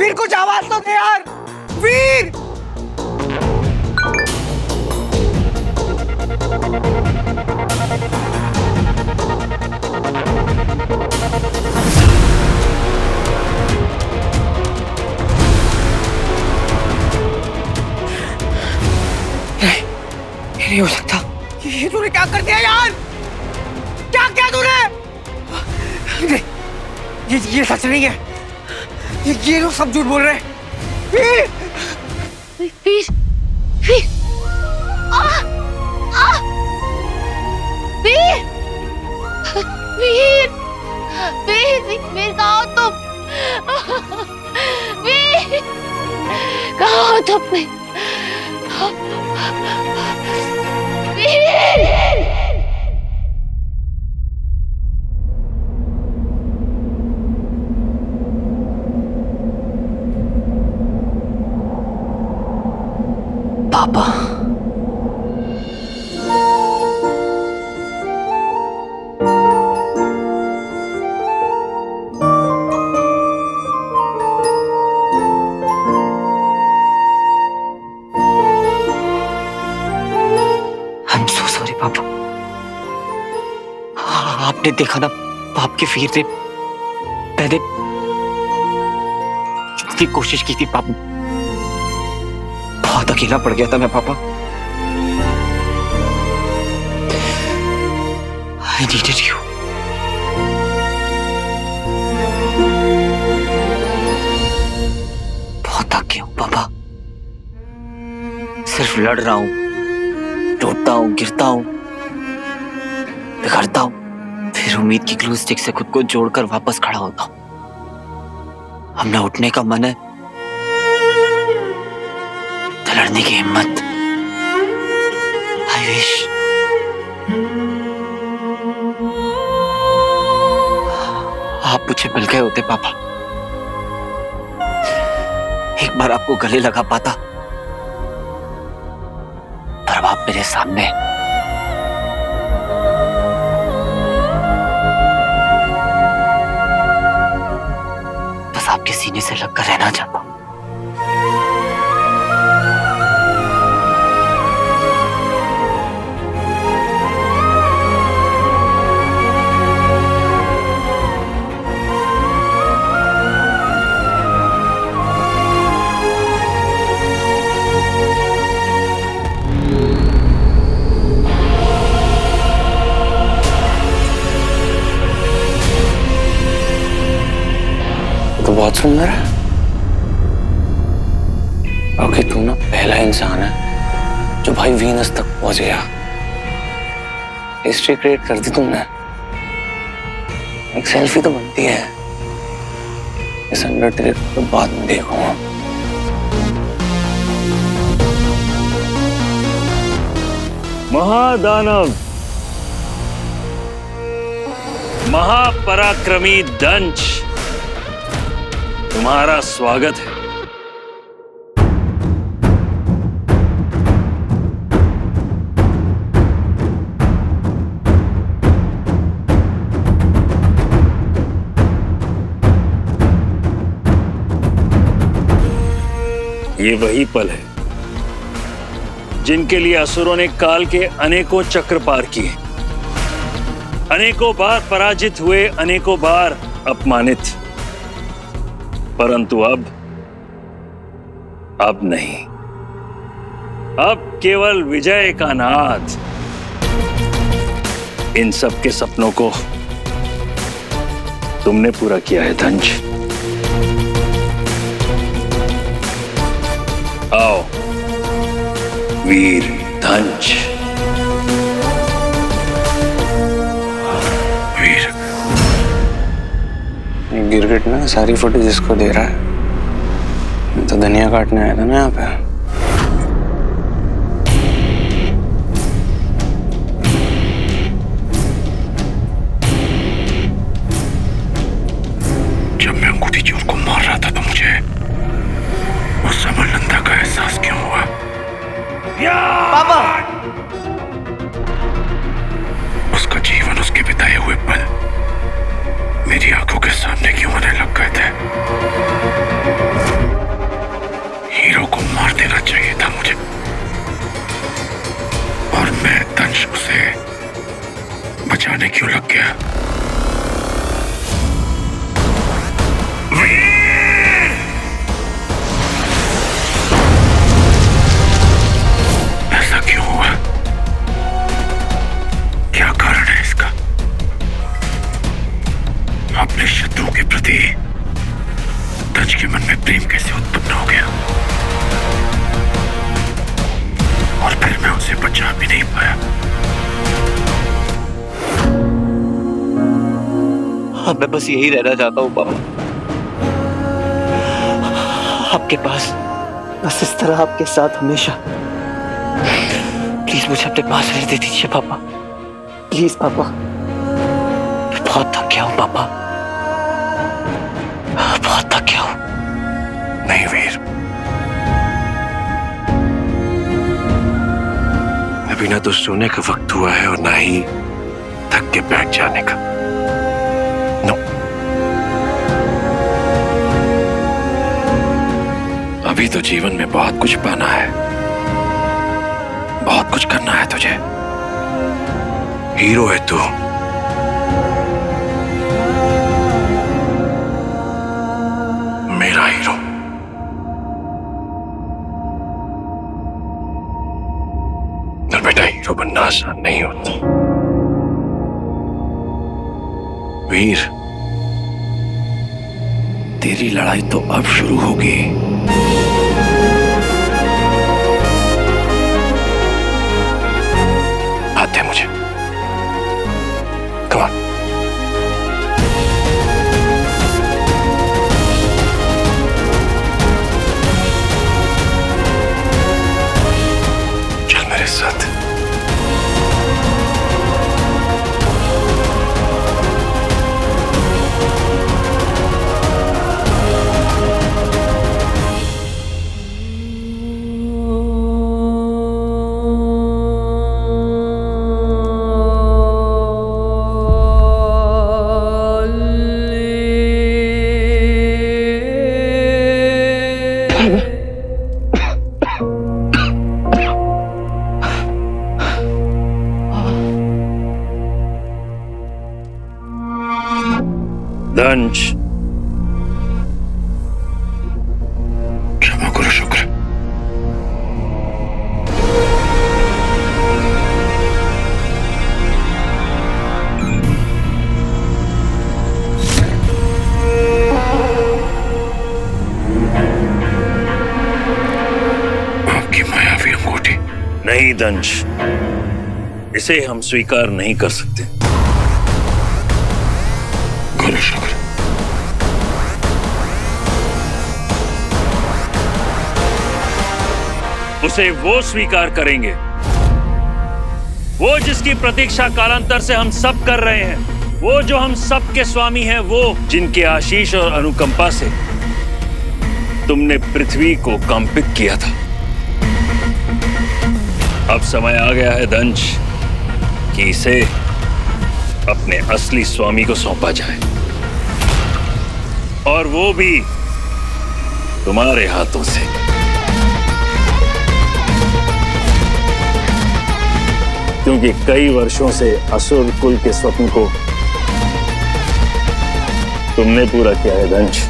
वीर कुछ आवाज तो दे यार, वीर। नहीं हो सकता। ये तूने क्या कर दिया यार? क्या किया तूने? ये सच नहीं है। ये लोग सब झूठ बोल रहे हैं। वीर, वीर, वीर, वीर, वीर, वीर, वीर कहाँ हो तुम? वीर, कहाँ हो तुम? पापा, I'm so sorry पापा। आपने देखा ना बाप के वीर ने, मैंने इतनी कोशिश की थी पापा, बहुत अकेला पड़ गया था मैं पापा। I needed you। बहुत थक गया हूं पापा, सिर्फ लड़ रहा हूं, टूटता हूं, गिरता हूं, बिखरता हूं, फिर उम्मीद की ग्लू स्टिक से खुद को जोड़कर वापस खड़ा होता हूं। अब ना उठने का मन है, तो लड़ने की हिम्मत। I wish आप मुझे मिल गए होते पापा, एक बार आपको गले लगा पाता, पर अब आप मेरे सामने। बस आपके सीने से लगकर रहना चाहता हूं। तो बहुत सुंदर है। ओके, तू ना पहला इंसान है जो भाई वीनस तक पहुंच गया। हिस्ट्री क्रिएट कर दी तुमने। एक सेल्फी तो बनती है। इस अंडरटेकर को बाद में देखूंगा। महादानव, महापराक्रमी दंश, तुम्हारा स्वागत है। ये वही पल है जिनके लिए असुरों ने काल के अनेकों चक्र पार किए, अनेकों बार पराजित हुए, अनेकों बार अपमानित, परंतु अब नहीं। अब केवल विजय का नाद। इन सब के सपनों को तुमने पूरा किया है दंश। आओ वीर दंश। वीर, गिरगिट ना सारी फुटेज इसको दे रहा है। मैं तो धनिया काटने आया था ना यहाँ पे। जब मैं अंगूठी चोर को मार रहा था तो मुझे उस समरनंदा का एहसास क्यों हुआ? पापा, उसका जीवन, उसके बिताए हुए पल मेरी आंखों के सामने क्यों आने लग गए थे? प्रेम कैसे उत्पन्न हो गया और फिर मैं उसे बचा भी नहीं पाया। हाँ, मैं बस यही रहना चाहता हूँ पापा, आपके पास, बस इस तरह आपके साथ हमेशा। प्लीज मुझे अपने पास रहने दे दीजिए पापा, प्लीज पापा। मैं बहुत थक गया हूँ पापा, बहुत थक गया हूँ। नहीं वीर, अभी ना तो सोने का वक्त हुआ है और ना ही थक के बैठ जाने का। नो, अभी तो जीवन में बहुत कुछ पाना है, बहुत कुछ करना है तुझे। हीरो है तू, मेरा हीरो। और बेटा, हीरो बनना आसान नहीं होता वीर। तेरी लड़ाई तो अब शुरू होगी। हाथ दे मुझे, कम ऑन। चल मेरे साथ। दंश, क्षमा करो शुक्र। आपकी मायावी अंगूठी। नहीं दंश, इसे हम स्वीकार नहीं कर सकते। करो शुक्र। उसे वो स्वीकार करेंगे, वो जिसकी प्रतीक्षा कालांतर से हम सब कर रहे हैं, वो जो हम सब के स्वामी हैं, वो जिनके आशीष और अनुकंपा से तुमने पृथ्वी को कंपित किया था। अब समय आ गया है दंश कि इसे अपने असली स्वामी को सौंपा जाए, और वो भी तुम्हारे हाथों से। क्योंकि कई वर्षों से असुर कुल के स्वप्न को तुमने पूरा किया है दंश।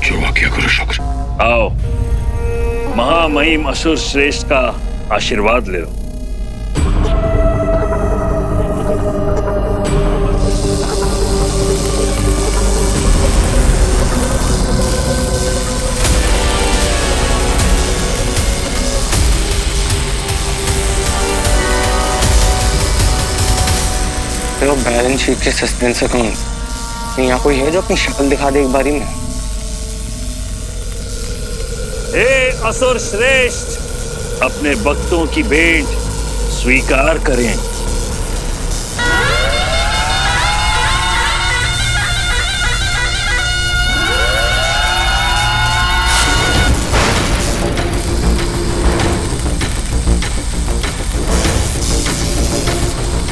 जो आज्ञा करो शुक्र। आओ, महामहिम असुर श्रेष्ठ का आशीर्वाद ले लो। तो बैलेंस शीट के सस्पेंस अकाउंट, यहाँ कोई है जो अपनी शक्ल दिखा दे एक बारी में? हे असुर श्रेष्ठ, अपने भक्तों की भेंट स्वीकार करें।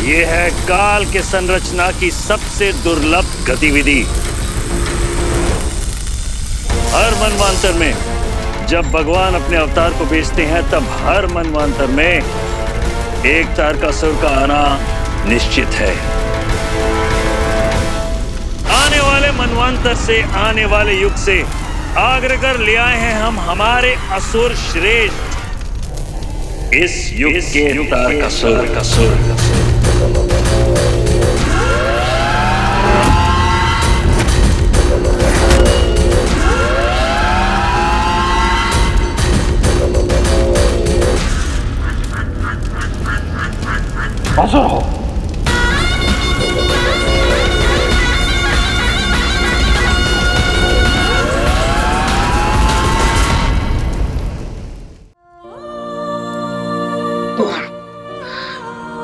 ये है काल के संरचना की सबसे दुर्लभ गतिविधि। हर मनवांतर में जब भगवान अपने अवतार को भेजते हैं, तब हर मनवांतर में एक तारकासुर का आना निश्चित है। आने वाले मनवांतर से, आने वाले युग से आग्रह कर ले आए हैं हम हमारे असुर श्रेष्ठ, इस युग के तारकासुर। असुर हो।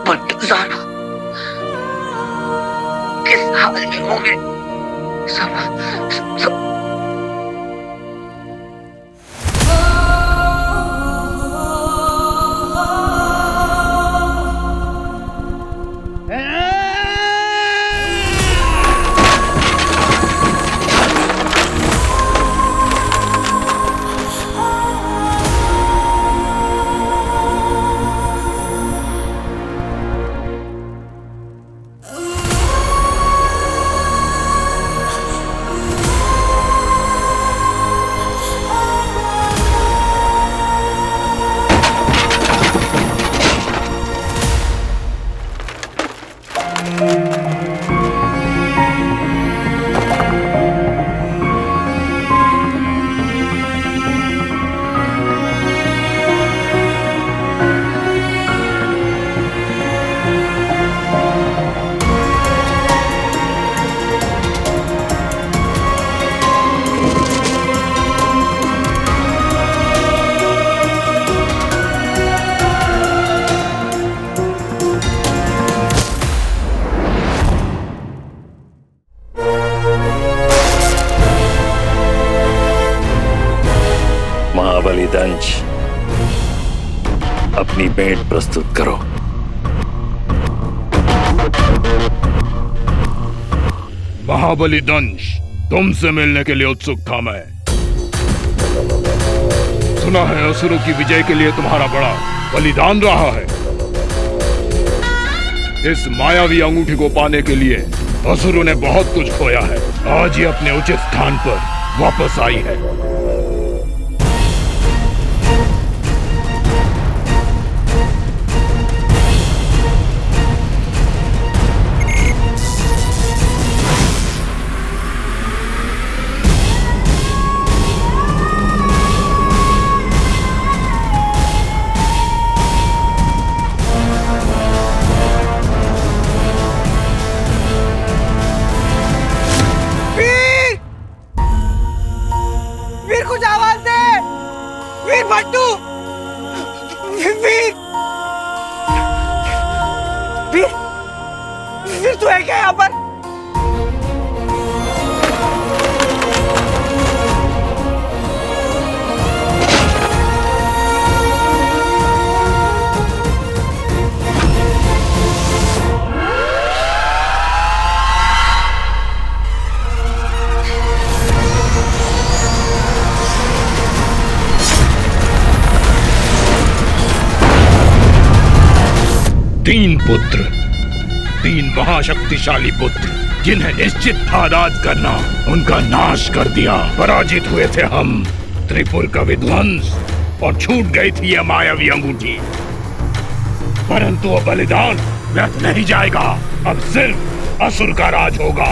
बंटुजाना किस हाल में होंगे? सब सब महाबली दंश, अपनी भेंट प्रस्तुत करो। महाबली दंश, तुमसे मिलने के लिए उत्सुक था मैं। सुना है असुरों की विजय के लिए तुम्हारा बड़ा बलिदान रहा है। इस मायावी अंगूठी को पाने के लिए असुरों ने बहुत कुछ खोया है। आज ये अपने उचित स्थान पर वापस आई है। फिर तू है क्या यहाँ पर? तीन पुत्र, तीन महाशक्तिशाली पुत्र, जिन्हें निश्चित था राज करना, उनका नाश कर दिया। पराजित हुए थे हम, त्रिपुर का विध्वंस, और छूट गई थी यह मायावी अंगूठी। परंतु वो बलिदान व्यर्थ नहीं जाएगा। अब सिर्फ असुर का राज होगा।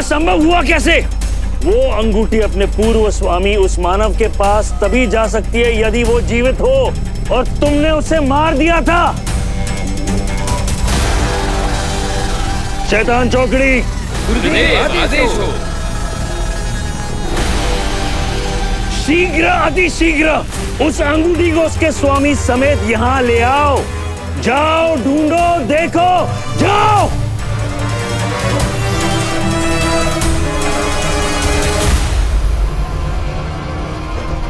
संभव हुआ कैसे? वो अंगूठी अपने पूर्व स्वामी उस मानव के पास तभी जा सकती है यदि वो जीवित हो, और तुमने उसे मार दिया था। शैतान चौकड़ी, आदेश हो। शीघ्र अतिशीघ्र उस अंगूठी को उसके स्वामी समेत यहाँ ले आओ। जाओ, ढूंढो, देखो, जाओ।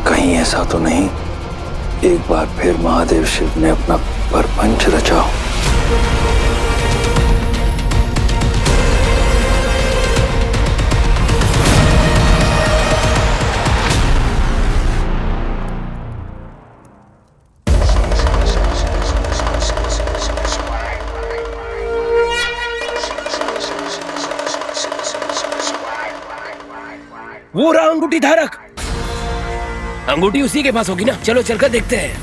कहीं ऐसा तो नहीं एक बार फिर महादेव शिव ने अपना परपंच रचा हो। वो रहा अंगूठी धारक। अंगूठी उसी के पास होगी ना, चलो चलकर देखते हैं।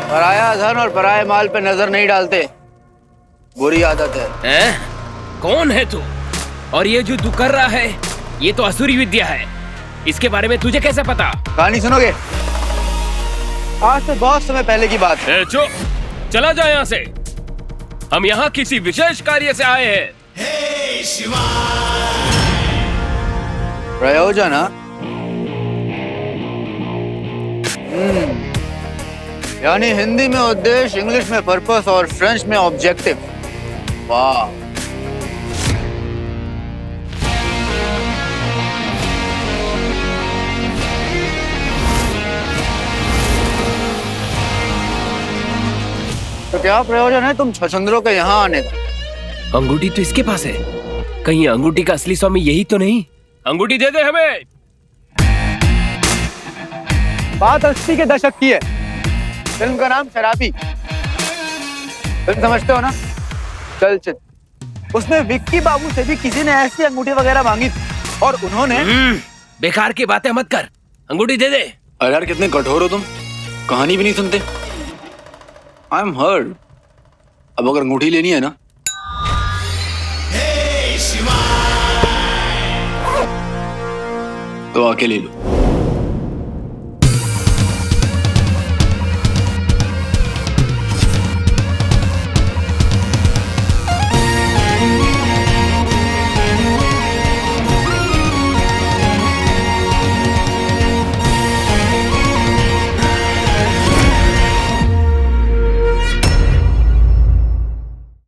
पराया धन और पराये माल पे नजर नहीं डालते, बुरी आदत है। कौन है तू? और ये जो तू कर रहा है ये तो असुरी विद्या है। इसके बारे में तुझे कैसे पता? कहानी सुनोगे? आज से बहुत समय पहले की बात है। चुप, चला जा यहाँ से। हम यहाँ किसी विशेष कार्य से आए हैं। प्रयोजन? यानी हिंदी में उद्देश्य, इंग्लिश में पर्पस और फ्रेंच में ऑब्जेक्टिव। वाह, तो क्या प्रयोजन है तुम छछंदरों के यहाँ आने का? अंगूठी तो इसके पास है, कहीं अंगूठी का असली स्वामी यही तो नहीं? अंगूठी दे दे हमें। बात 80 के दशक की है। फिल्म का नाम शराबी। फिल्म समझते हो ना? चलचित्र। उसमें विक्की बाबू से भी किसी ने ऐसी अंगूठी वगैरह मांगी थी और उन्होंने बेकार की बातें मत कर, अंगूठी दे दे। अरे यार कितने कठोर हो तुम, कहानी भी नहीं सुनते। I am heard. अब अगर अंगूठी लेनी है ना तो आके ले लो।